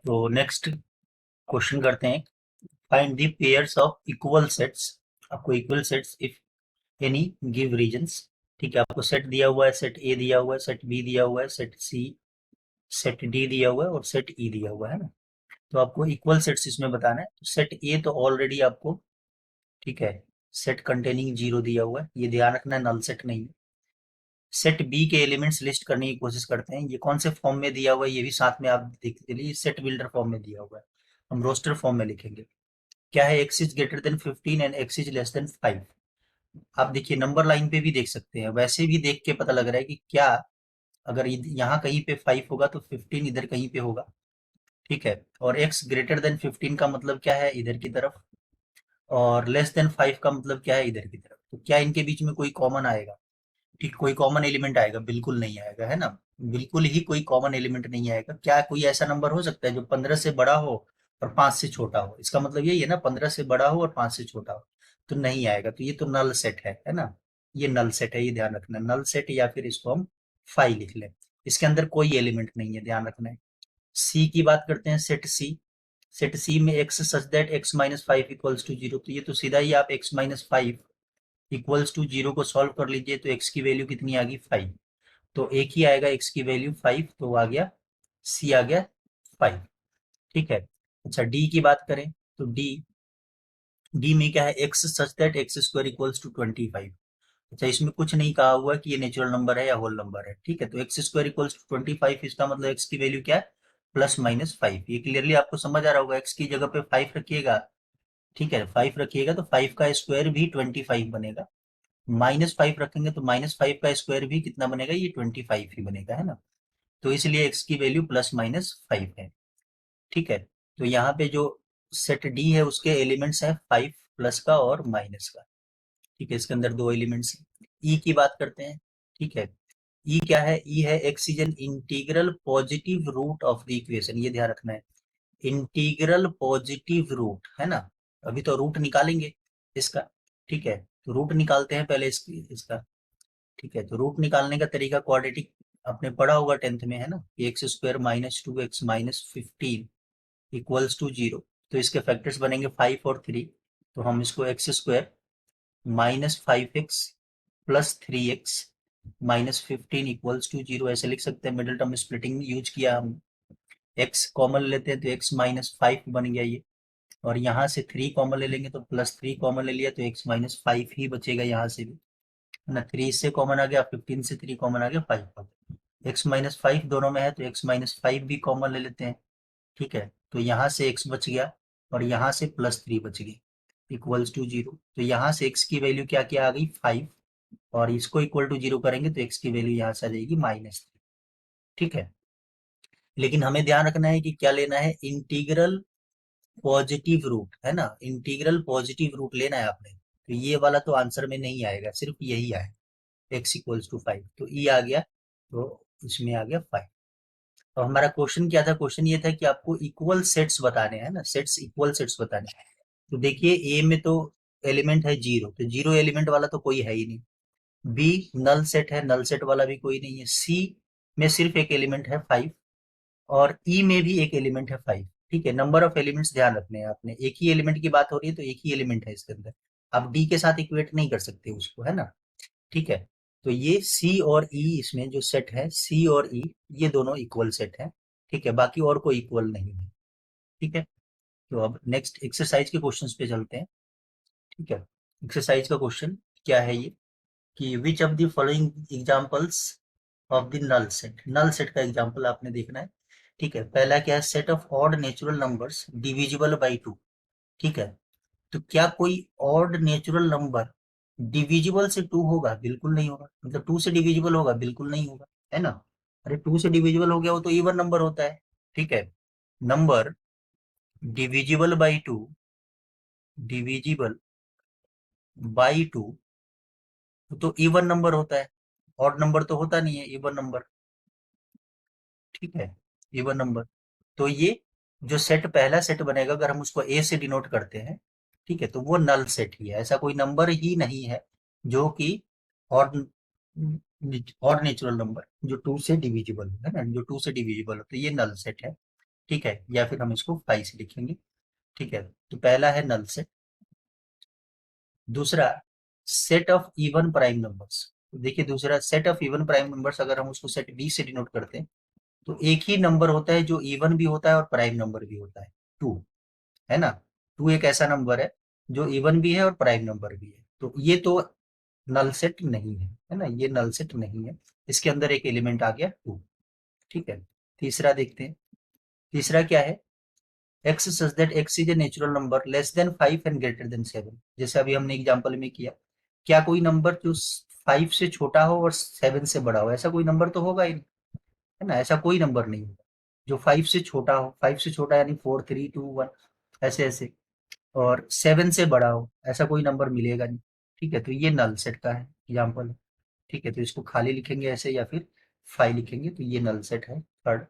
तो next question करते हैं। Find the pairs of equal sets. आपको equal sets if any give reasons. ठीक है, आपको सेट दिया हुआ है, सेट ए दिया हुआ है, सेट बी दिया हुआ है, सेट सी, सेट डी दिया हुआ है और सेट ई दिया हुआ है ना। तो आपको इक्वल सेट्स इसमें बताना है। तो सेट ए तो ऑलरेडी आपको, ठीक है, सेट कंटेनिंग जीरो दिया हुआ है, ये ध्यान रखना है, नल सेट नहीं है। सेट बी के एलिमेंट्स लिस्ट करने की कोशिश करते हैं। ये कौन से फॉर्म में दिया हुआ है ये भी साथ में आप देख लीजिए। सेट बिल्डर फॉर्म में दिया हुआ है, हम रोस्टर फॉर्म में लिखेंगे। क्या है, x is greater than 15 and x is less than 5। आप देखिए नंबर लाइन पे भी देख सकते हैं, वैसे भी देख के पता लग रहा है कि क्या, अगर यहाँ कहीं पे 5 होगा तो 15 इधर कहीं पे होगा। ठीक है, और एक्स ग्रेटर देन 15 का मतलब क्या है, इधर की तरफ, और लेस देन 5 का मतलब क्या है, इधर की तरफ। तो क्या इनके बीच में कोई कॉमन आएगा? ठीक, कोई कॉमन एलिमेंट आएगा? बिल्कुल नहीं आएगा, है ना। बिल्कुल ही कोई कॉमन एलिमेंट नहीं आएगा। क्या कोई ऐसा नंबर हो सकता है जो 15 से बड़ा हो और 5 से छोटा हो? इसका मतलब यही है ना, 15 से बड़ा हो और 5 से छोटा हो। तो नहीं आएगा, तो ये तो नल सेट है ना। ये नल सेट है, ये ध्यान रखना। नल सेट, या फिर इसको हम फाई लिख लें। इसके अंदर कोई एलिमेंट नहीं है, ध्यान रखना है। सी की बात करते हैं, सेट सी। सेट सी में x such that x minus five equals to zero. तो ये तो सीधा ही आप x minus five equals to zero को सॉल्व कर लीजिए, तो एक्स की वैल्यू कितनी आ गई, 5। तो एक ही आएगा एक्स की वैल्यू 5, तो आ गया सी, आ गया 5। ठीक है। अच्छा, डी की बात करें तो डी डी में क्या है, x such that x square equals to 25। अच्छा, इसमें कुछ नहीं कहा हुआ कि ये नेचुरल नंबर है या होल नंबर है। ठीक है, तो एक्स स्क्वायर इक्वल्स टू 25, इसका मतलब एक्स की वैल्यू क्या है, +-5। ये क्लियरली आपको समझ आ रहा होगा। एक्स की जगह पे 5 रखिएगा, ठीक है, 5 रखिएगा तो 5 का स्क्वायर भी 25 बनेगा। -5 रखेंगे तो -5 का स्क्वायर भी कितना बनेगा, ये 25 ही बनेगा, है ना। तो इसलिए एक्स की वैल्यू +-5 है। ठीक है, तो यहाँ पे जो सेट डी है उसके एलिमेंट्स हैं 5 प्लस का और माइनस का। ठीक है, इसके अंदर दो एलिमेंट्स हैं। ई की बात करते हैं। ठीक है, ई क्या है, ई है x is an integral positive root of the equation. ये ध्यान रखना है, इंटीग्रल पॉजिटिव रूट, है ना। अभी तो रूट निकालेंगे इसका। ठीक है, तो रूट निकालते हैं पहले इसका। ठीक है, तो रूट निकालने का तरीका क्वाड्रेटिक आपने पढ़ा होगा 10th में, है ना, कि x square -2x -15 equals to zero. तो इसके फैक्टर्स बनेंगे 5 और 3। तो हम इसको x square -5x +3x -15 equals to zero ऐसे लिख सकते हैं। मिडिल टर्म स्प्लिटिंग यूज किया हम। एक्स कॉमन लेते हैं तो x -5 बन गया ये, और यहाँ से 3 कॉमन ले लेंगे तो +3 कॉमन ले लिया तो x -5 ही बचेगा यहाँ से भी, है ना। 3 इससे कॉमन आ गया, 15 से 3 कॉमन आ गया, 5 आ गया। x-5 दोनों में है तो x-5 भी कॉमन ले लेते हैं। ठीक है, तो यहाँ से x बच गया और यहाँ से +3 बच गई इक्वल्स टू जीरो। तो यहाँ से x की वैल्यू क्या क्या आ गई, 5, और इसको इक्वल टू जीरो करेंगे तो x की वैल्यू यहाँ से आ जाएगी -3। ठीक है, लेकिन हमें ध्यान रखना है कि क्या लेना है, इंटीग्रल पॉजिटिव रूट, है ना। इंटीग्रल पॉजिटिव रूट लेना है आपने। तो ये वाला तो आंसर में नहीं आएगा, सिर्फ यही आएगा, x=5। तो ई आ गया, तो इसमें आ गया 5। तो हमारा क्वेश्चन क्या था, क्वेश्चन ये था कि आपको इक्वल सेट्स बताने हैं ना, सेट्स इक्वल सेट्स बताने हैं। तो देखिए ए में तो एलिमेंट है जीरो, तो जीरो एलिमेंट वाला तो कोई है ही नहीं। बी नल सेट है, नल सेट वाला भी कोई नहीं है। सी में सिर्फ एक एलिमेंट है 5, और ई में भी एक एलिमेंट है 5। ठीक है, नंबर ऑफ एलिमेंट्स ध्यान रखने हैं आपने, एक ही एलिमेंट की बात हो रही है तो एक ही एलिमेंट है इसके अंदर। आप डी के साथ इक्वेट नहीं कर सकते उसको, है ना। ठीक है, तो ये सी और ई, इसमें जो सेट है सी और ई, ये दोनों इक्वल सेट है। ठीक है, बाकी और कोई इक्वल नहीं है। ठीक है, तो अब नेक्स्ट एक्सरसाइज के क्वेश्चंस पे चलते हैं। ठीक है, एक्सरसाइज का क्वेश्चन क्या है ये, कि which of the following examples of the null set. Null set का एग्जांपल आपने देखना है। ठीक है, पहला क्या है, set of odd natural numbers divisible by 2। ठीक है, तो क्या कोई ऑड नेचुरल नंबर डिविजिबल से 2 होगा? बिल्कुल नहीं होगा। मतलब 2 से डिविजिबल होगा? बिल्कुल नहीं होगा, है ना। अरे 2 से डिविजिबल हो गया वो तो इवन नंबर होता है। ठीक है, number divisible by 2, divisible by 2 तो इवन नंबर होता है। ऑड नंबर तो होता नहीं है, इवन नंबर। ठीक है, इवन नंबर। तो ये जो सेट, पहला सेट बनेगा अगर हम उसको ए से डिनोट करते हैं, ठीक है, तो वो नल सेट ही है। ऐसा कोई नंबर ही नहीं है जो कि और और नेचुरल नंबर जो 2 से डिविजिबल है ना, जो 2 से डिविजिबल हो, तो ये नल सेट है। ठीक है, या फिर हम इसको फाई से लिखेंगे। ठीक है, तो पहला है नल सेट। दूसरा set of even prime numbers. देखिए दूसरा set of even prime numbers, अगर हम उसको सेट बी से डिनोट करते हैं तो एक ही नंबर होता है जो इवन भी होता है और प्राइम नंबर भी होता है, टू, है ना। टू एक ऐसा नंबर है जो इवन भी है और प्राइम नंबर भी है, तो ये तो नल सेट नहीं है ना, ये नल सेट नहीं है। इसके अंदर एक एलिमेंट आ गया टू। ठीक है, तीसरा देखते हैं। तीसरा क्या है, x such that x is a natural number less than 5 and greater than 7। जैसे अभी हमने एग्जांपल में किया, क्या कोई नंबर जो 5 से छोटा हो और 7 से बड़ा हो, ऐसा कोई नंबर तो होगा ही नहीं, है ना, ऐसा कोई नंबर नहीं होगा जो 5 से छोटा हो। 5 से छोटा यानी 4 3 2 1, ऐसे ऐसे, और 7 से बड़ा हो, ऐसा कोई नंबर मिलेगा नहीं। ठीक है, तो ये नल सेट का है एग्जाम्पल। ठीक है, तो इसको खाली लिखेंगे ऐसे या फिर फाइव लिखेंगे, तो ये नल सेट है थर्ड।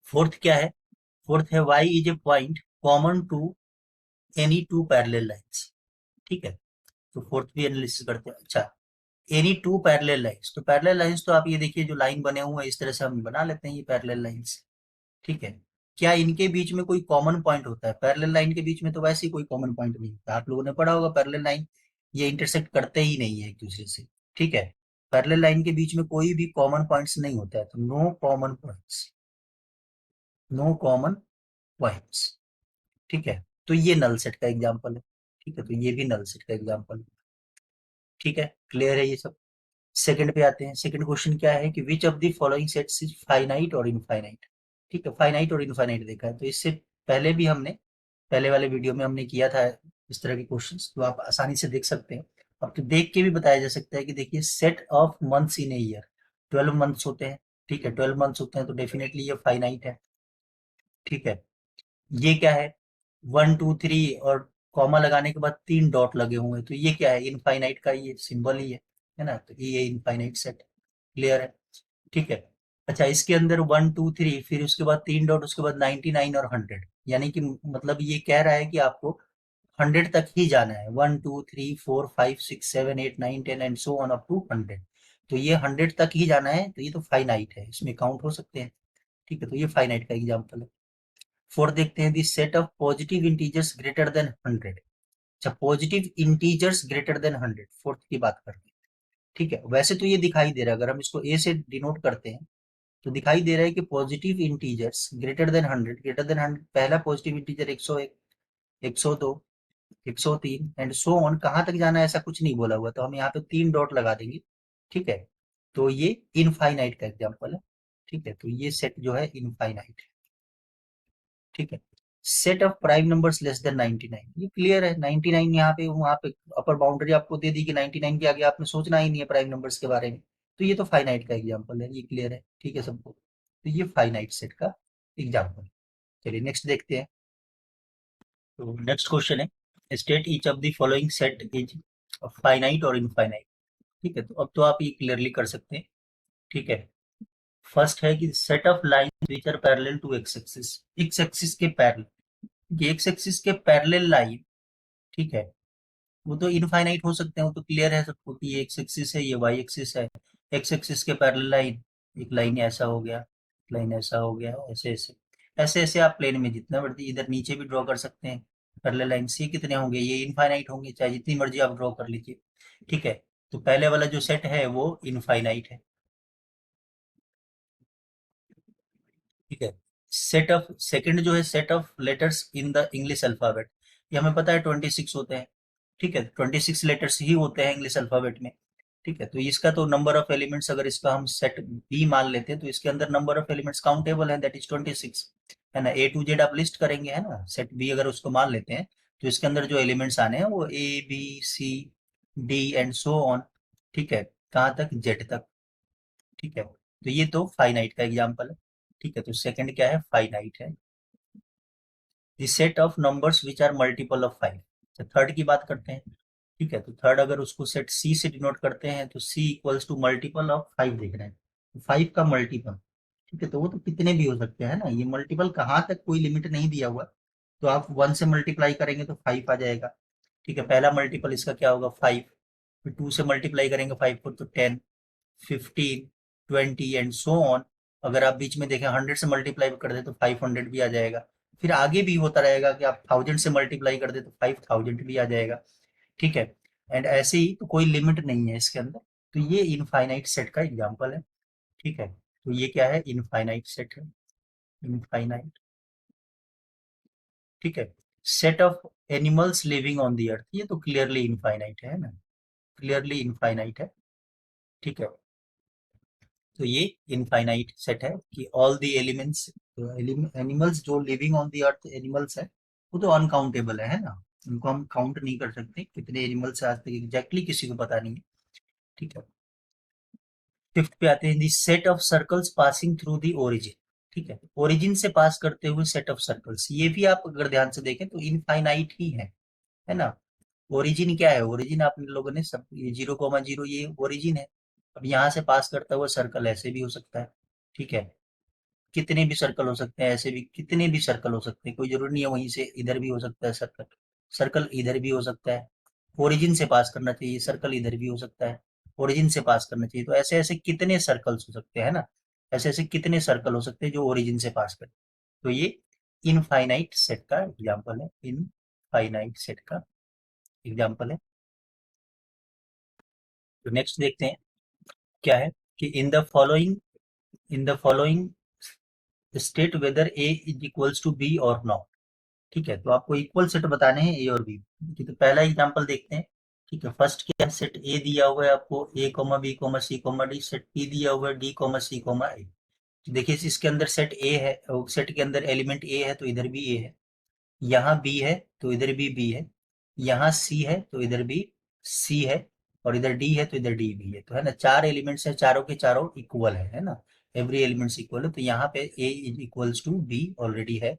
फोर्थ क्या है, फोर्थ है y is a point common to any two parallel lines. ठीक है, तो फोर्थ भी एनालिसिस करते हैं। अच्छा, एनी टू पैरेलल लाइंस, तो पैरेलल लाइंस तो आप ये देखिए जो लाइन बने हुए हैं इस तरह से हम बना लेते हैं ये पैरेलल लाइंस। ठीक है, क्या इनके बीच में कोई कॉमन पॉइंट होता है? पैरेलल लाइन के बीच में तो वैसे ही कोई कॉमन पॉइंट नहीं होता, आप लोगों ने पढ़ा होगा पैरेलल लाइन ये इंटरसेक्ट करते ही नहीं है एक दूसरे से। ठीक है, पैरेलल लाइन के बीच में कोई भी कॉमन पॉइंट्स नहीं होता है, तो no common points, no common points. ठीक है, तो ये नल सेट का एग्जांपल है। ठीक है, तो ये भी नल सेट का एग्जांपल है। ठीक है, क्लियर है ये सब। सेकंड पे आते हैं। सेकंड क्वेश्चन क्या है कि which of the following sets is finite और इनफाइनाइट। ठीक है, फाइनाइट और इनफाइनाइट देखा है, तो इससे पहले भी हमने पहले वाले वीडियो में हमने किया था इस तरह के क्वेश्चंस, तो आप आसानी से देख सकते हैं। अब तो देख के भी बताया जा सकता है कि देखिए set of months in a year, 12 months होते हैं। ठीक है, 12 मंथ्स होते हैं तो डेफिनेटली ये फाइनाइट है। ठीक है, ये क्या है, 1 2 3 और कॉमा लगाने के बाद 3 डॉट लगे हुए हैं, तो ये क्या है, इनफाइनाइट का ये सिंबल ही है ना, तो ये इनफाइनाइट सेट। क्लियर है। ठीक है, अच्छा इसके अंदर 1 2 3 फिर उसके बाद 3 डॉट, उसके बाद 99 और 100, यानी कि मतलब ये कह रहा है कि आपको 100 तक ही जाना है, 1 2 3 4 5 6 7 8 9 10 and so on up to 100। तो ये 100 तक ही जाना है, तो ये तो फाइनाइट है, इसमें काउंट हो सकते हैं। ठीक है, तो ये फाइनाइट का एग्जाम्पल है। फोर्थ देखते हैं, the set of positive integers greater than 100। अच्छा, positive integers greater than 100, fourth की बात करते हैं। ठीक है, वैसे तो ये दिखाई दे रहा है, अगर हम इसको ए से डिनोट करते हैं तो दिखाई दे रहा है कि positive integers greater than 100, greater than 100, पहला positive integer 101, 102, 103 and so on, कहाँ तक जाना है ऐसा कुछ नहीं बोला हुआ, तो हम यहाँ पे 3 डॉट लगा देंगे। ठीक है, तो ये इनफाइनाइट का एग्जाम्पल है। ठीक है, तो ये सेट जो है इनफाइनाइट है। ठीक है, set of prime numbers less than 99, ये क्लियर है। 99 यहाँ पे वहां पे अपर बाउंड्री आपको दे दी कि 99 के आगे आपने सोचना ही नहीं है प्राइम नंबर्स के बारे में, तो ये तो फाइनाइट का एग्जाम्पल है, ये क्लियर है। ठीक है सबको, तो ये फाइनाइट सेट का एग्जाम्पल। चलिए नेक्स्ट देखते हैं। तो नेक्स्ट क्वेश्चन है, state each of the following set is finite और इनफाइनाइट। ठीक है, तो अब तो आप ये क्लियरली कर सकते हैं। ठीक है, फर्स्ट है कि set of line which are parallel to X axis, X axis के पैरेलल, एक्स एक्सिस के पैरेलल लाइन। ठीक है, वो तो इनफाइनाइट हो सकते हैं, वो तो क्लियर है सबको कि ये एक्स एक्सिस है, ये वाई एक्सिस है। एक्स एक्सिस के पैरेलल लाइन, एक लाइन ऐसा हो गया, लाइन ऐसा हो गया, ऐसे ऐसे, ऐसे ऐसे आप प्लेन में जितना मर्जी इधर नीचे भी ड्रॉ कर सकते हैं पैरेलल लाइन। ये कितने होंगे, ये इनफाइनाइट होंगे, चाहे जितनी मर्जी आप ड्रॉ कर लीजिए। ठीक है, तो पहले वाला जो सेट है वो इनफाइनाइट है। ठीक है, सेट ऑफ सेकंड जो है set of letters in the English alphabet, ये हमें पता है 26 होते हैं। ठीक है, 26 लेटर्स ही होते हैं इंग्लिश अल्फाबेट में। ठीक है, तो इसका तो नंबर ऑफ एलिमेंट्स अगर इसका हम सेट बी मान लेते हैं तो इसके अंदर नंबर ऑफ एलिमेंट्स काउंटेबल है, दैट इज 26, है ना। ए टू जेड आप लिस्ट करेंगे, है ना, सेट बी अगर उसको मान लेते हैं तो इसके अंदर जो एलिमेंट्स आने हैं वो A B C D and so on. ठीक है, कहाँ तक, जेड तक। ठीक है, तो ये तो फाइनाइट का एग्जाम्पल है। ठीक है, तो सेकंड क्या है, फाइनाइट है। The set of numbers which are multiple of 5। तो थर्ड की बात करते हैं। ठीक है, तो थर्ड अगर उसको सेट सी से डिनोट करते हैं तो सी इक्वल्स टू मल्टीपल ऑफ 5 देख रहे हैं, तो 5 का मल्टीपल। ठीक है, तो वो तो कितने भी हो सकते हैं ना, ये मल्टीपल कहाँ तक कोई लिमिट नहीं दिया हुआ, तो आप 1 से मल्टीप्लाई करेंगे तो 5 आ जाएगा। ठीक है, पहला मल्टीपल इसका क्या होगा, 5, फिर 2 से मल्टीप्लाई करेंगे 5 को तो 10, 15, 20 एंड सो ऑन। अगर आप बीच में देखें 100 से मल्टीप्लाई कर दे तो 500 भी आ जाएगा। फिर आगे भी होता रहेगा कि आप 1000 से मल्टीप्लाई कर दे तो 5000 भी आ जाएगा। ठीक है। एंड ऐसे ही तो कोई लिमिट नहीं है इसके अंदर। तो ये इनफाइनाइट सेट का एग्जाम्पल है। ठीक है। तो ये क्या है, इनफाइनाइट सेट है, इनफाइनाइट। ठीक है। Set of animals living on the earth, ये तो क्लियरली इनफाइनाइट है ना, क्लियरली इनफाइनाइट है। ठीक है। तो ये इनफाइनाइट सेट है कि ऑल दी एलिमेंट्स, एनिमल्स जो living on the earth animals है वो तो अनकाउंटेबल है ना, उनको हम काउंट नहीं कर सकते कितने एनिमल्स आज तक एग्जैक्टली किसी को पता नहीं है। ठीक है। फिफ्थ पे आते हैं, the set of circles passing through the origin. ठीक है। ओरिजिन से पास करते हुए सेट ऑफ सर्कल्स, ये भी आप अगर ध्यान से देखें तो इनफाइनाइट ही है ना। ओरिजिन क्या है, ओरिजिन आप लोगों ने सब ये 0,0 ये ओरिजिन है। अब यहाँ से पास करता हुआ सर्कल ऐसे भी हो सकता है। ठीक है। कितने भी सर्कल हो सकते हैं, ऐसे भी कितने भी सर्कल हो सकते हैं, कोई जरूरी नहीं है वहीं से इधर भी हो सकता है सर्कल, सर्कल इधर भी हो सकता है। ओरिजिन से पास करना चाहिए, सर्कल इधर भी हो सकता है, ओरिजिन से पास करना चाहिए। तो ऐसे ऐसे कितने सर्कल्स हो सकते हैं ना, ऐसे ऐसे कितने सर्कल हो सकते हैं जो ओरिजिन से पास करें। तो ये इनफाइनाइट सेट का एग्जाम्पल है, इनफाइनाइट सेट का एग्जाम्पल है। तो नेक्स्ट देखते हैं क्या है, कि in the following state whether A is equals to B और नॉट। ठीक है। तो आपको इक्वल सेट बताने हैं ए और बी। ठीक है। तो पहला एग्जांपल देखते हैं। ठीक है। फर्स्ट क्या है, सेट ए दिया हुआ है आपको, A comma B comma C comma D. Set B दिया हुआ है, D comma C comma A. देखिए इसके अंदर सेट ए है, सेट के अंदर एलिमेंट ए है तो इधर भी ए है, यहाँ बी है तो इधर भी बी है, यहाँ सी है तो इधर भी सी है, और इधर डी है तो इधर डी भी है। तो है ना, चार एलिमेंट्स है, चारों के चारों इक्वल है ना, एवरी एलिमेंट्स इक्वल है। तो यहाँ पे A is equals to B already है।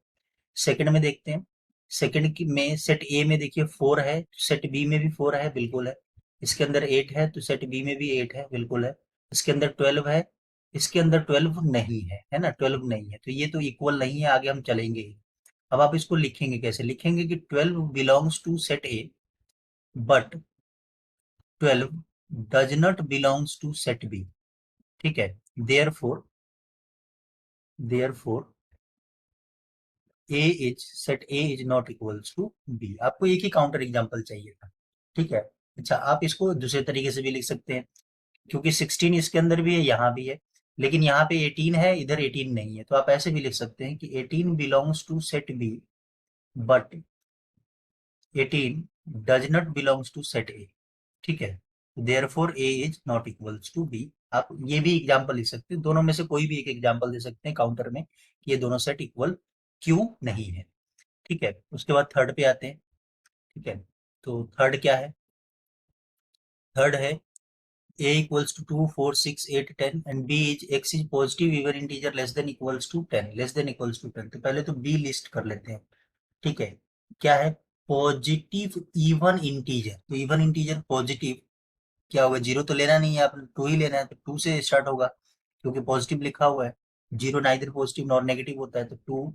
सेकंड में देखते हैं। सेकंड की में सेट ए में देखिए 4 है, सेट बी में भी 4 है, बिल्कुल है। इसके अंदर 8 है तो सेट बी में भी 8 है, बिल्कुल है। इसके अंदर 12 है, इसके अंदर 12 नहीं है ना, 12 नहीं है। तो ये तो इक्वल नहीं है, आगे हम चलेंगे ही। अब आप इसको लिखेंगे, कैसे लिखेंगे कि 12 belongs to set A but 12 does not belongs to set B. ठीक है। Therefore A is not equals to B. आपको एक ही काउंटर एग्जांपल चाहिए था। ठीक है। अच्छा, आप इसको दूसरे तरीके से भी लिख सकते हैं, क्योंकि 16 इसके अंदर भी है, यहाँ भी है, लेकिन यहाँ पे 18 है, इधर 18 नहीं है। तो आप ऐसे भी लिख सकते हैं कि 18 belongs to set B but 18 does not belongs to set A. ठीक है। Therefore A is not equals to B. आप ये भी एग्जांपल लिख सकते हैं, दोनों में से कोई भी एक एग्जांपल दे सकते हैं काउंटर में कि ये दोनों सेट इक्वल क्यों नहीं है। ठीक है। उसके बाद थर्ड पे आते हैं। ठीक है। तो थर्ड क्या है, थर्ड है a equals to 2 4 6 8 10 and b is x is positive even integer less than equals to 10, less than equals to 10। तो पहले तो b लिस्ट कर लेते हैं। ठीक है। क्या है, पॉजिटिव इवन इंटीजर। तो इवन इंटीजर पॉजिटिव क्या होगा, जीरो तो लेना नहीं है आपने, टू ही लेना है, तो टू से स्टार्ट होगा क्योंकि पॉजिटिव लिखा हुआ है। Zero neither positive nor negative होता है, तो 2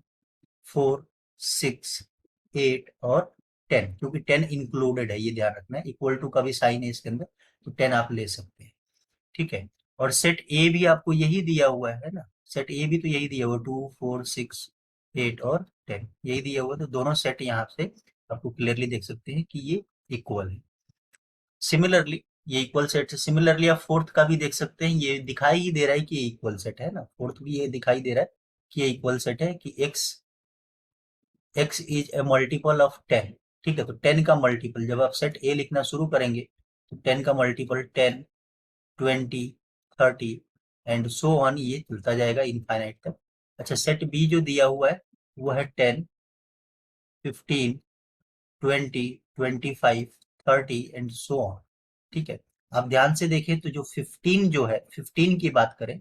4 6 8 और 10, क्योंकि 10 इंक्लूडेड है, ये ध्यान रखना है, इक्वल टू का भी साइन है इसके अंदर, तो 10 आप ले सकते हैं। ठीक है। और सेट ए भी आपको यही दिया हुआ है ना, सेट ए भी तो यही दिया हुआ, 2 4 6 8 और 10 यही दिया हुआ है। तो दोनों सेट यहाँ से आपको क्लियरली देख सकते हैं कि ये इक्वल है। सिमिलरली ये इक्वल सेट है। सिमिलरली आप फोर्थ का भी देख सकते हैं, ये दिखाई ही दे रहा है कि ये इक्वल सेट है ना, फोर्थ भी ये दिखाई दे रहा है कि ये इक्वल सेट है, कि x is a multiple of 10। ठीक है। तो 10 का मल्टीपल जब आप सेट ए लिखना शुरू करेंगे तो 10 का मल्टीपल 10 20 30 एंड सो ऑन, ये चलता जाएगा इनफाइनाइट तक। अच्छा, सेट बी जो दिया हुआ है वो है 10 15 20 25 30 एंड सो ऑन। ठीक है। आप ध्यान से देखें तो जो 15 जो है, 15 की बात करें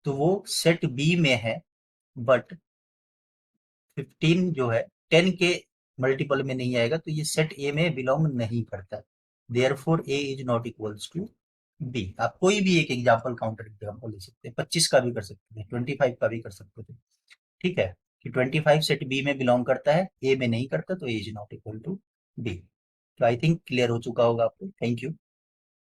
तो वो सेट बी में है, बट 15 जो है 10 के मल्टीपल में नहीं आएगा, तो ये सेट ए में बिलोंग नहीं करता। Therefore A is not equals to B. आप कोई भी एक एग्जांपल काउंटर एग्जांपल ले सकते हैं, 25 का भी कर सकते हैं, 25 का भी कर सकते थे। ठीक है, कि 25 सेट बी में बिलोंग करता है, ए में नहीं करता, तो A is not equal to B. तो आई थिंक क्लियर हो चुका होगा आपको। Thank you.